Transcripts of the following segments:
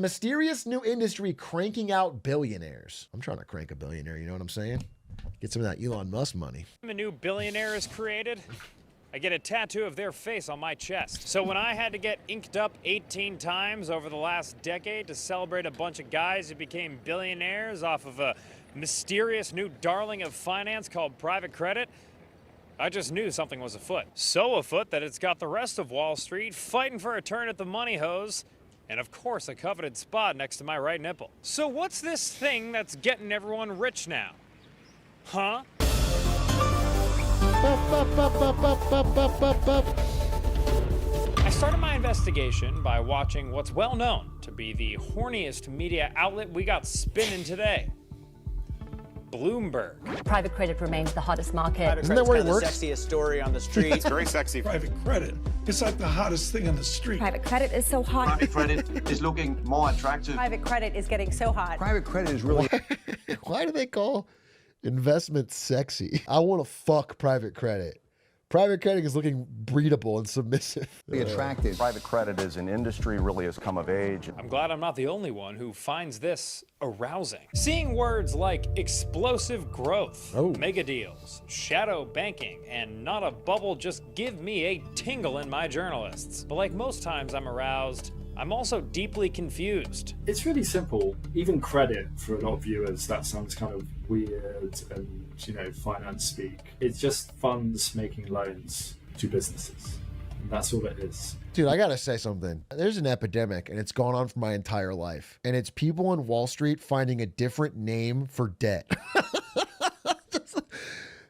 mysterious new industry cranking out billionaires. I'm trying to crank a billionaire, you know what I'm saying? Get some of that Elon Musk money. A new billionaire is created. I get a tattoo of their face on my chest. So when I had to get inked up 18 times over the last decade to celebrate a bunch of guys who became billionaires off of a mysterious new darling of finance called private credit, I just knew something was afoot. So afoot that it's got the rest of Wall Street fighting for a turn at the money hose, and of course a coveted spot next to my right nipple. So what's this thing that's getting everyone rich now? Huh? I started my investigation by watching what's well known to be the horniest media outlet we got spinning today. Bloomberg. Private credit remains the hottest market. Isn't that where he the works? sexiest story on the street. It's very sexy. Private credit. It's like the hottest thing on the street. Private credit is so hot. Private credit is looking more attractive. Private credit is getting so hot. Private credit is really... Why do they call investment sexy? I want to fuck private credit. Private credit is looking breedable and submissive. attractive. Private credit as an industry really has come of age. I'm glad I'm not the only one who finds this arousing. Seeing words like explosive growth, mega deals, shadow banking, and not a bubble just give me a tingle in my journalists. But like most times I'm aroused, I'm also deeply confused. It's really simple. Even credit, for a lot of viewers, that sounds kind of weird and, finance speak. It's just funds making loans to businesses. And that's all it is. Dude, I gotta say something. There's an epidemic, and it's gone on for my entire life. And it's people on Wall Street finding a different name for debt.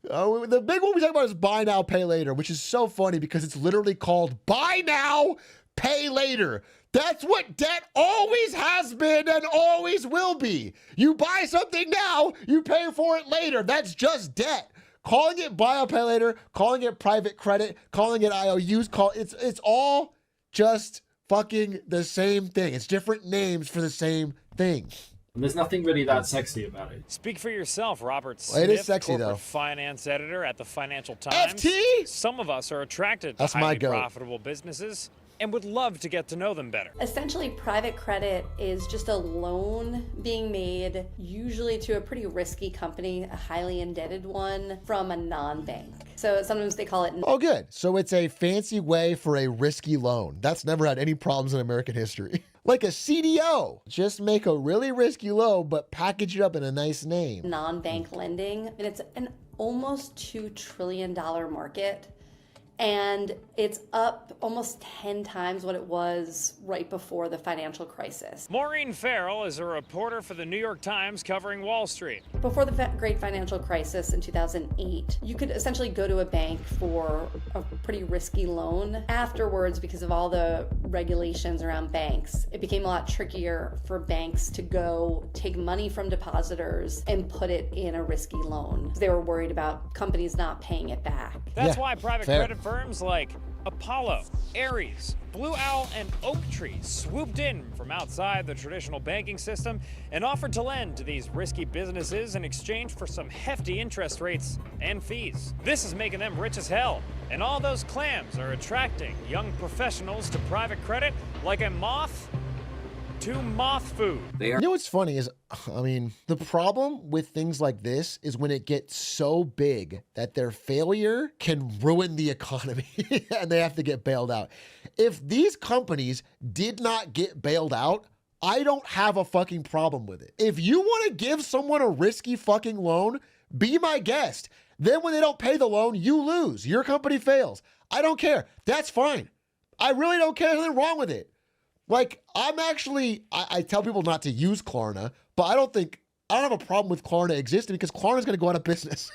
The big one we talk about is buy now, pay later, which is so funny because it's literally called buy now, pay later. That's what debt always has been and always will be. You buy something now, you pay for it later. That's just debt. Calling it buy now, pay later, calling it private credit, calling it IOUs, it's all just fucking the same thing. It's different names for the same thing. And there's nothing really that sexy about it. Speak for yourself, Robert Smith, It is sexy, corporate though. finance editor at the Financial Times. FT? Some of us are attracted to That's my highly goat. profitable businesses and would love to get to know them better. Essentially, private credit is just a loan being made, usually to a pretty risky company, a highly indebted one, from a non-bank. So sometimes they call it... Oh, good. So it's a fancy way for a risky loan. That's never had any problems in American history. Like a CDO. Just make a really risky loan, but package it up in a nice name. non-bank lending, and it's an almost $2 trillion market. And it's up almost 10 times what it was right before the financial crisis. Maureen Farrell is a reporter for the New York Times covering Wall Street. Before the great financial crisis in 2008, you could essentially go to a bank for a pretty risky loan. Afterwards, because of all the regulations around banks, it became a lot trickier for banks to go take money from depositors and put it in a risky loan. They were worried about companies not paying it back. That's Yeah, why private fair. credit firms like Apollo, Ares, Blue Owl, and Oaktree swooped in from outside the traditional banking system and offered to lend to these risky businesses in exchange for some hefty interest rates and fees. This is making them rich as hell, and all those clams are attracting young professionals to private credit like a moth to moth food. You know what's funny is, the problem with things like this is when it gets so big that their failure can ruin the economy and they have to get bailed out. If these companies did not get bailed out, I don't have a fucking problem with it. If you want to give someone a risky fucking loan, be my guest. Then when they don't pay the loan, you lose. Your company fails. I don't care. That's fine. I really don't care. There's nothing wrong with it. Like, I tell people not to use Klarna, but I don't have a problem with Klarna existing because Klarna's going to go out of business.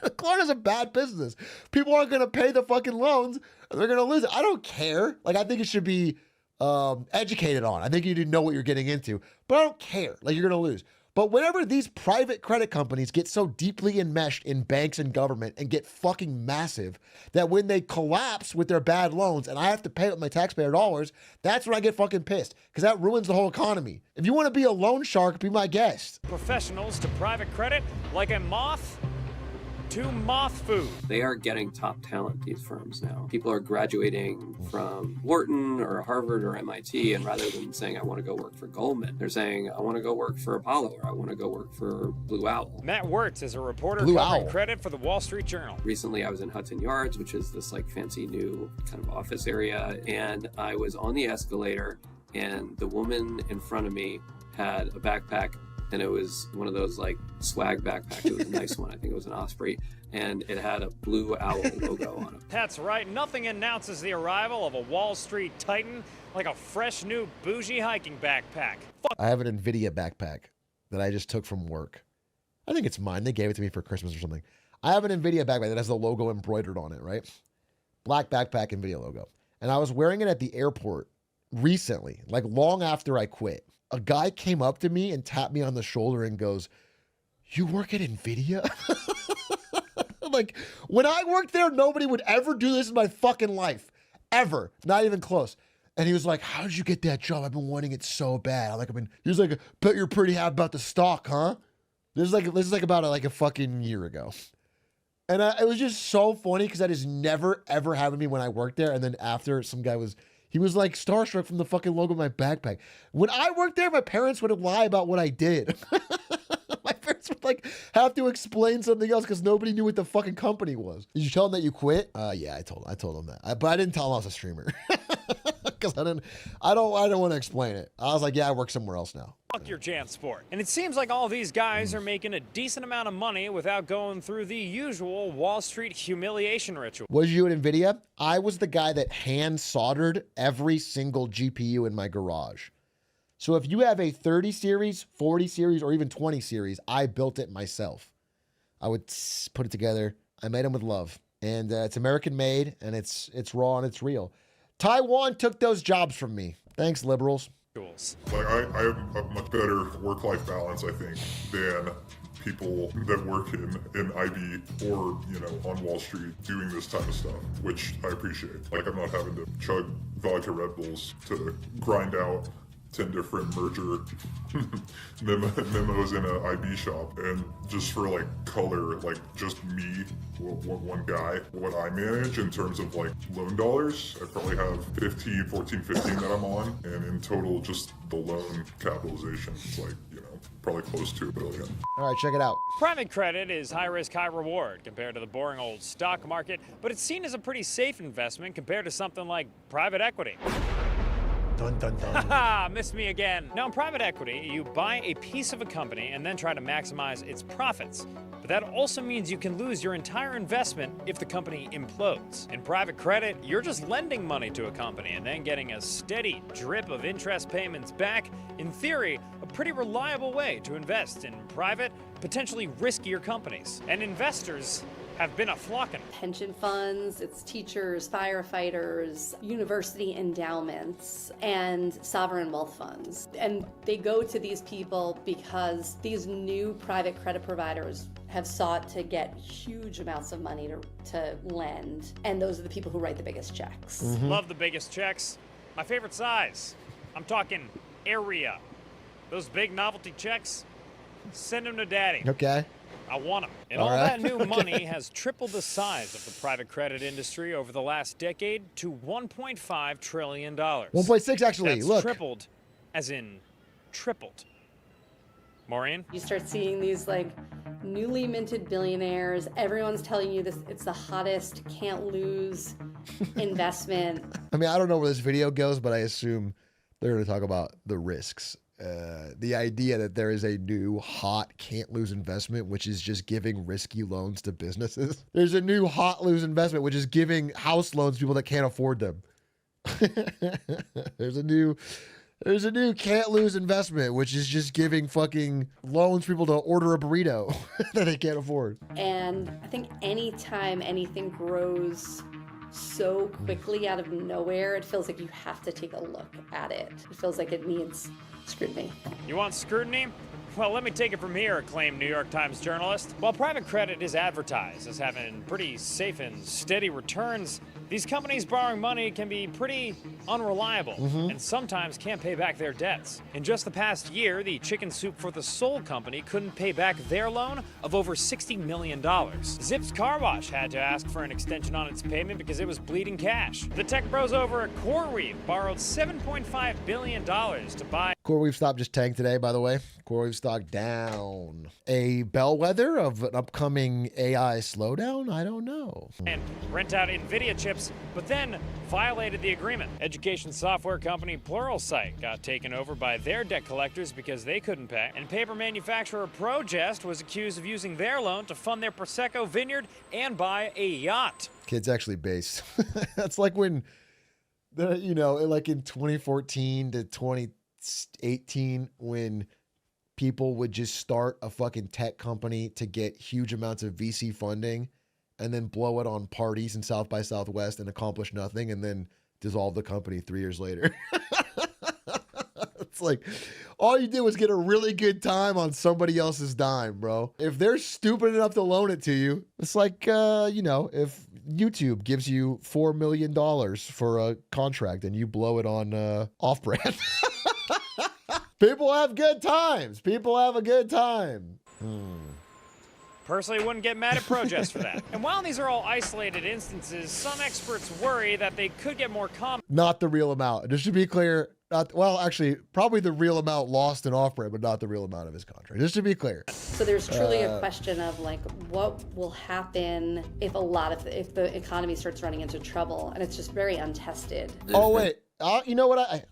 Klarna's a bad business. People aren't going to pay the fucking loans and they're going to lose it. I don't care. Like, I think it should be educated on. I think you need to know what you're getting into, but I don't care. Like, you're going to lose. But whenever these private credit companies get so deeply enmeshed in banks and government and get fucking massive that when they collapse with their bad loans and I have to pay it with my taxpayer dollars, that's when I get fucking pissed because that ruins the whole economy. If you want to be a loan shark, be my guest. Professionals to private credit like a moth to moth food. They are getting top talent, these firms now. People are graduating from Wharton or Harvard or MIT, and rather than saying, I want to go work for Goldman, they're saying, I want to go work for Apollo, or I want to go work for Blue Owl. Matt Wirtz is a reporter Blue covering Owl. credit for the Wall Street Journal. Recently, I was in Hudson Yards, which is this like fancy new kind of office area, and I was on the escalator, and the woman in front of me had a backpack, and it was one of those like swag backpacks. It was a nice one. I think it was an Osprey, and it had a Blue Owl logo on it. That's right, nothing announces the arrival of a Wall Street titan like a fresh new bougie hiking backpack. I have an NVIDIA backpack that I just took from work. I think it's mine. They gave it to me for Christmas or something. I have an NVIDIA backpack that has the logo embroidered on it, right? Black backpack, NVIDIA logo. And I was wearing it at the airport recently, like long after I quit. A guy came up to me and tapped me on the shoulder and goes, "You work at NVIDIA?" Like, when I worked there, nobody would ever do this in my fucking life. Ever. Not even close. And he was like, "How did you get that job? I've been wanting it so bad." He was like, "Bet you're pretty happy about the stock, huh?" This is like about a fucking year ago. And it was just so funny because that has never, ever happened to me when I worked there. And then after, he was like starstruck from the fucking logo of my backpack. When I worked there, my parents would lie about what I did. My parents would like have to explain something else because nobody knew what the fucking company was. Did you tell them that you quit? Yeah, I told them that. But I didn't tell them I was a streamer because I don't want to explain it. I was like, yeah, I work somewhere else now. Fuck your JanSport. And it seems like all these guys are making a decent amount of money without going through the usual Wall Street humiliation ritual. Was you at NVIDIA? I was the guy that hand soldered every single GPU in my garage. So if you have a 30 series, 40 series, or even 20 series, I built it myself. I would put it together. I made them with love. And it's American made, and it's raw and it's real. Taiwan took those jobs from me. Thanks, liberals. Like I have a much better work-life balance, I think, than people that work in IB or, on Wall Street doing this type of stuff, which I appreciate. Like, I'm not having to chug vodka Red Bulls to grind out 10 different merger memos in an IB shop, and just for like color, like just me, one guy, what I manage in terms of like loan dollars, I probably have 15 that I'm on, and in total just the loan capitalization is like, probably close to $1 billion. All right, check it out. Private credit is high risk, high reward compared to the boring old stock market, but it's seen as a pretty safe investment compared to something like private equity. Dun, dun, dun. Haha, missed me again. Now, in private equity, you buy a piece of a company and then try to maximize its profits. But that also means you can lose your entire investment if the company implodes. In private credit, you're just lending money to a company and then getting a steady drip of interest payments back. In theory, a pretty reliable way to invest in private, potentially riskier companies. And investors have been a-flocking. Pension funds, it's teachers, firefighters, university endowments, and sovereign wealth funds. And they go to these people because these new private credit providers have sought to get huge amounts of money to lend. And those are the people who write the biggest checks. Mm-hmm. Love the biggest checks. My favorite size. I'm talking area. Those big novelty checks, send them to daddy. Okay. I want them. And all that new money has tripled the size of the private credit industry over the last decade to $1.5 trillion. 1.6 actually, That's look. tripled, as in tripled. Maureen? You start seeing these like newly minted billionaires. Everyone's telling you this, it's the hottest, can't lose investment. I mean, I don't know where this video goes, but I assume they're going to talk about the risks. The idea that there is a new hot can't lose investment, which is just giving risky loans to businesses. There's a new hot lose investment, which is giving house loans to people that can't afford them. There's a new can't lose investment, which is just giving fucking loans for people to order a burrito that they can't afford. And I think anytime anything grows so quickly out of nowhere, it feels like you have to take a look at it. It feels like it needs scrutiny. You want scrutiny? Well, let me take it from here, acclaimed New York Times journalist. While private credit is advertised as having pretty safe and steady returns, these companies borrowing money can be pretty unreliable and sometimes can't pay back their debts. In just the past year, the Chicken Soup for the Soul company couldn't pay back their loan of over $60 million. Zips Car Wash had to ask for an extension on its payment because it was bleeding cash. The tech bros over at CoreWeave borrowed $7.5 billion to buy... CoreWeave stock just tanked today, by the way. CoreWeave stock down. A bellwether of an upcoming AI slowdown? I don't know. And rent out NVIDIA chips, but then violated the agreement. Education software company Pluralsight got taken over by their debt collectors because they couldn't pay. And paper manufacturer Progest was accused of using their loan to fund their Prosecco vineyard and buy a yacht. Kid's actually based. That's like when, like in 2014 to 2018, when people would just start a fucking tech company to get huge amounts of VC funding and then blow it on parties in South by Southwest and accomplish nothing and then dissolve the company 3 years later. It's like, all you did was get a really good time on somebody else's dime, bro. If they're stupid enough to loan it to you, it's like, if YouTube gives you $4 million for a contract and you blow it on off-brand. People have good times. People have a good time. Personally, wouldn't get mad at Progest for that. And while these are all isolated instances, some experts worry that they could get more common. Not the real amount. Just to be clear, actually, probably the real amount lost in off-brand, but not the real amount of his contract. Just to be clear. So there's truly a question of like, what will happen if if the economy starts running into trouble, and it's just very untested. Oh wait, you know what? I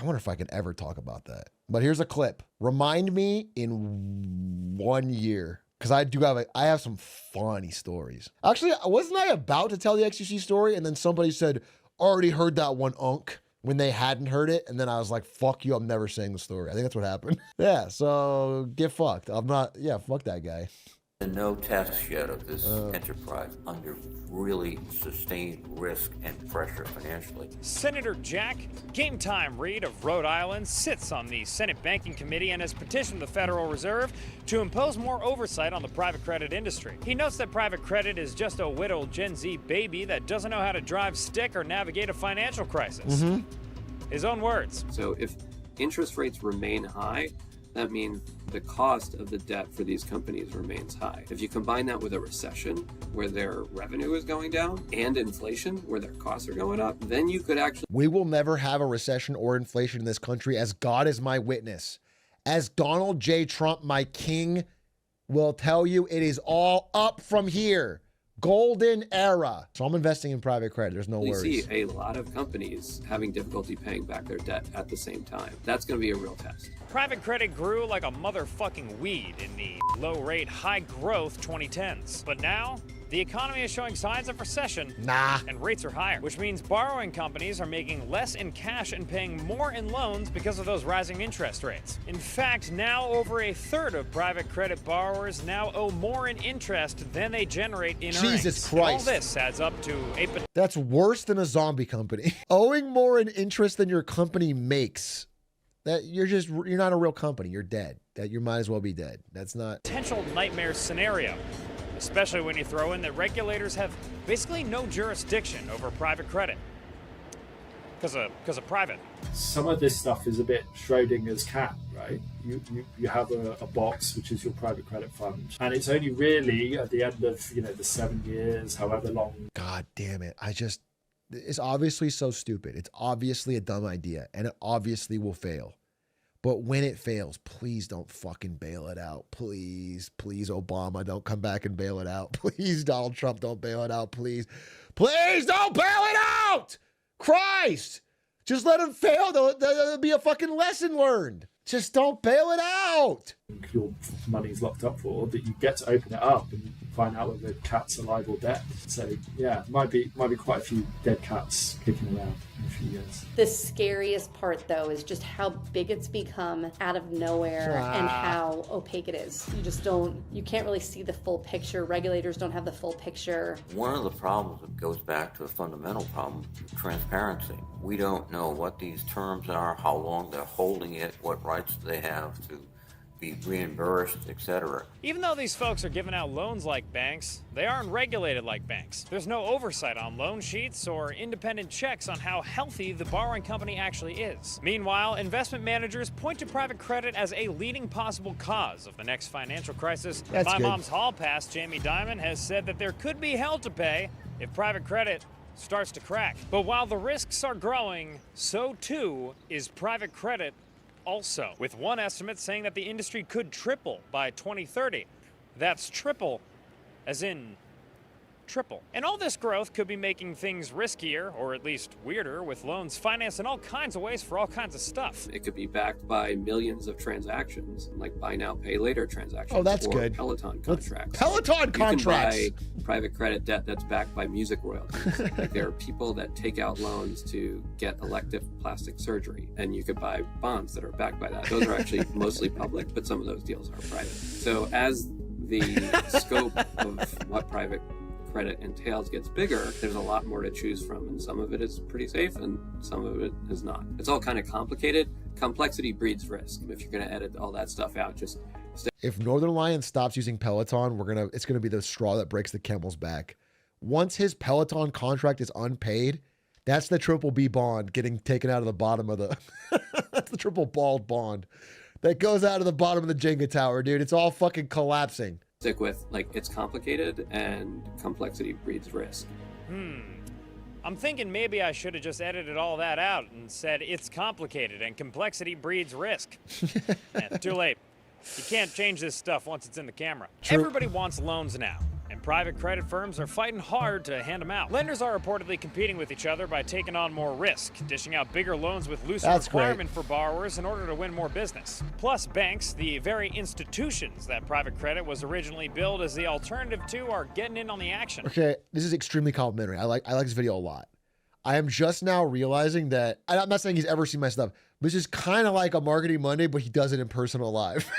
wonder if I can ever talk about that. But here's a clip. Remind me in 1 year. Because I have some funny stories. Actually, wasn't I about to tell the XQC story? And then somebody said, already heard that one, Unk, when they hadn't heard it. And then I was like, fuck you, I'm never saying the story. I think that's what happened. Yeah, so get fucked. Fuck that guy. No tests yet of this enterprise under really sustained risk and pressure financially. Senator Jack Game Time Reed of Rhode Island sits on the Senate Banking Committee and has petitioned the Federal Reserve to impose more oversight on the private credit industry. He notes that private credit is just a widowed Gen Z baby that doesn't know how to drive stick or navigate a financial crisis. His own words. So if interest rates remain high, that means the cost of the debt for these companies remains high. If you combine that with a recession where their revenue is going down and inflation where their costs are going up, then you could actually... We will never have a recession or inflation in this country, as God is my witness. As Donald J. Trump, my king, will tell you, it is all up from here. Golden era. So I'm investing in private credit. There's no worries. We see a lot of companies having difficulty paying back their debt at the same time. That's going to be a real test. Private credit grew like a motherfucking weed in the low-rate, high-growth 2010s. But now, the economy is showing signs of recession. And rates are higher, which means borrowing companies are making less in cash and paying more in loans because of those rising interest rates. In fact, now over a third of private credit borrowers now owe more in interest than they generate in earnings. Jesus Christ. And all this adds up to a... That's worse than a zombie company. Owing more in interest than your company makes. That you're not a real company. You're dead. That you might as well be dead. That's not... Potential nightmare scenario. Especially when you throw in that regulators have basically no jurisdiction over private credit. Because of private. Some of this stuff is a bit Schrodinger's cat, right? You have a box, which is your private credit fund. And it's only really at the end of, the 7 years, however long. God damn it. It's obviously so stupid. It's obviously a dumb idea, and it obviously will fail. But when it fails, please don't fucking bail it out. Please, please, Obama, don't come back and bail it out. Please, Donald Trump, don't bail it out. Please, please don't bail it out. Christ, just let him fail. There'll be a fucking lesson learned. Just don't bail it out. Your money's locked up for, that you get to open it up and find out whether the cat's alive or dead. So yeah, might be quite a few dead cats kicking around in a few years. The scariest part, though, is just how big it's become out of nowhere and how opaque it is. You can't really see the full picture. Regulators don't have the full picture. One of the problems that goes back to a fundamental problem, transparency. We don't know what these terms are, how long they're holding it, what rights they have to be reimbursed, etc. Even though these folks are giving out loans like banks, they aren't regulated like banks. There's no oversight on loan sheets or independent checks on how healthy the borrowing company actually is. Meanwhile, investment managers point to private credit as a leading possible cause of the next financial crisis. That's My good. mom's hall pass, Jamie Dimon, has said that there could be hell to pay if private credit starts to crack. But while the risks are growing, so too is private credit also, with one estimate saying that the industry could triple by 2030. That's triple, as in triple. And all this growth could be making things riskier, or at least weirder, with loans financed in all kinds of ways for all kinds of stuff. It could be backed by millions of transactions, like buy now, pay later transactions. Oh, that's or good. Peloton contracts. Peloton contracts. You can buy private credit debt that's backed by music royalties. Like there are people that take out loans to get elective plastic surgery, and you could buy bonds that are backed by that. Those are actually mostly public, but some of those deals are private. So as the scope of what private credit entails gets bigger, there's a lot more to choose from, and some of it is pretty safe and some of it is not. It's all kind of complicated. Complexity breeds risk. If you're going to edit all that stuff out, just If Northern Lion stops using Peloton, it's gonna be the straw that breaks the camel's back. Once his Peloton contract is unpaid, that's the triple B bond getting taken out of the bottom of the that's the triple bald bond that goes out of the bottom of the Jenga tower, dude. It's all fucking collapsing. stick with, like, it's complicated and complexity breeds risk. I'm thinking maybe I should have just edited all that out and said it's complicated and complexity breeds risk. Too late. You can't change this stuff once it's in the camera. True. Everybody wants loans now, and private credit firms are fighting hard to hand them out. Lenders are reportedly competing with each other by taking on more risk, dishing out bigger loans with looser That's great. requirement for borrowers in order to win more business. Plus, banks, the very institutions that private credit was originally billed as the alternative to, are getting in on the action. Okay, this is extremely complimentary. I like this video a lot. I am just now realizing that, I'm not saying he's ever seen my stuff, but this is kind of like a Marketing Monday, but he does it in personal live.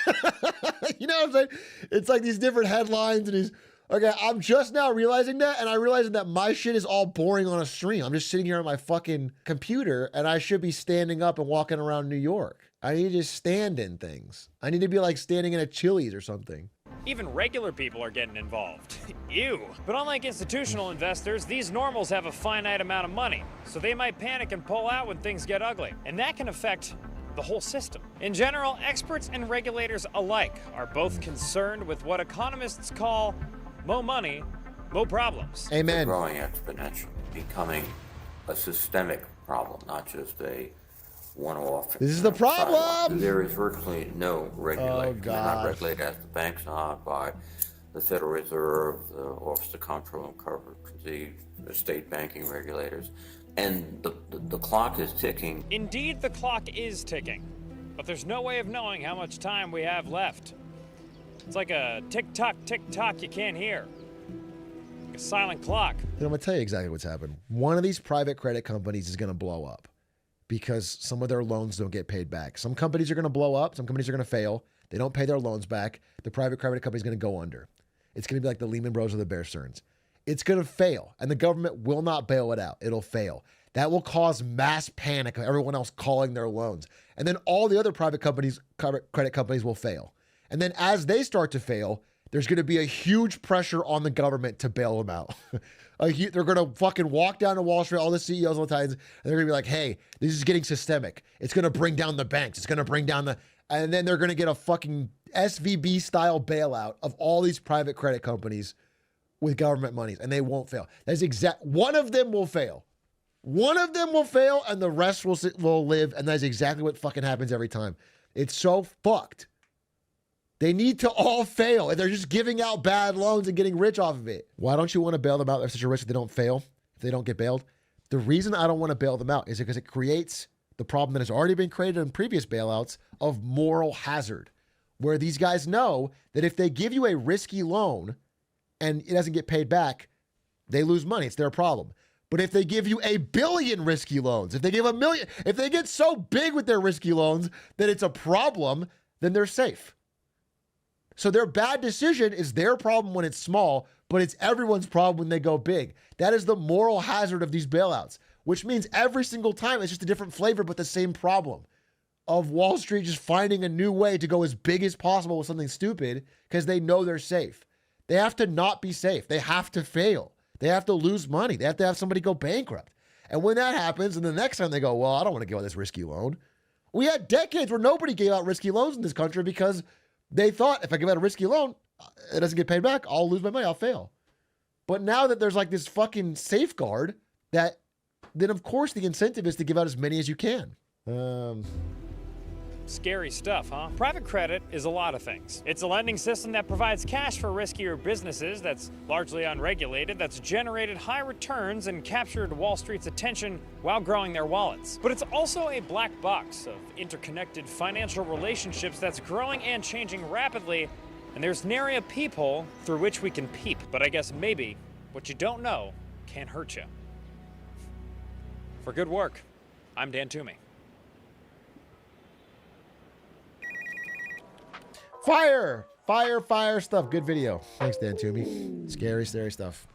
You know what I'm saying? It's like these different headlines and he's, okay, I'm just now realizing that, and I'm realizing that my shit is all boring on a stream. I'm just sitting here on my fucking computer, and I should be standing up and walking around New York. I need to just stand in things. I need to be like standing in a Chili's or something. Even regular people are getting involved. Ew. But unlike institutional investors, these normals have a finite amount of money, so they might panic and pull out when things get ugly. And that can affect the whole system. In general, experts and regulators alike are both concerned with what economists call mo money, mo problems. Amen. Growing exponentially, becoming a systemic problem, not just a one-off. This is the problem. There is virtually no regulation. They're not God. regulated as the banks are by the Federal Reserve, the Office of Comptroller and Currency, the state banking regulators. And the clock is ticking. Indeed, the clock is ticking, but there's no way of knowing how much time we have left. It's like a tick-tock, tick-tock you can't hear. Like a silent clock. Then I'm gonna tell you exactly what's happened. One of these private credit companies is gonna blow up because some of their loans don't get paid back. Some companies are gonna blow up, some companies are gonna fail. They don't pay their loans back. The private credit company is gonna go under. It's gonna be like the Lehman Bros or the Bear Stearns. It's gonna fail, and the government will not bail it out. It'll fail. That will cause mass panic of everyone else calling their loans. And then all the other private credit companies will fail. And then as they start to fail, there's going to be a huge pressure on the government to bail them out. They're going to fucking walk down to Wall Street, all the CEOs, all the times, and they're going to be like, hey, this is getting systemic. It's going to bring down the banks. It's going to bring down the... And then they're going to get a fucking SVB-style bailout of all these private credit companies with government monies, and they won't fail. That's one of them will fail. One of them will fail, and the rest will live, and that's exactly what fucking happens every time. It's so fucked. They need to all fail, and they're just giving out bad loans and getting rich off of it. Why don't you want to bail them out? There's such a risk if they don't fail, if they don't get bailed. The reason I don't want to bail them out is because it creates the problem that has already been created in previous bailouts of moral hazard, where these guys know that if they give you a risky loan and it doesn't get paid back, they lose money. It's their problem. But if they give you 1 billion risky loans, if they give 1 million, if they get so big with their risky loans that it's a problem, then they're safe. So their bad decision is their problem when it's small, but it's everyone's problem when they go big. That is the moral hazard of these bailouts, which means every single time it's just a different flavor, but the same problem. of Wall Street just finding a new way to go as big as possible with something stupid because they know they're safe. They have to not be safe. They have to fail. They have to lose money. They have to have somebody go bankrupt. And when that happens, and the next time they go, well, I don't want to give out this risky loan. We had decades where nobody gave out risky loans in this country because they thought if I give out a risky loan, it doesn't get paid back, I'll lose my money, I'll fail. But now that there's like this fucking safeguard, that then of course the incentive is to give out as many as you can. Scary stuff, huh? Private credit is a lot of things. It's a lending system that provides cash for riskier businesses, that's largely unregulated, that's generated high returns and captured Wall Street's attention while growing their wallets. But it's also a black box of interconnected financial relationships that's growing and changing rapidly, and there's nary a peephole through which we can peep. But I guess maybe what you don't know can't hurt you. For good work, I'm Dan Toomey. Fire stuff. Good video. Thanks, Dan Toomey. Scary stuff.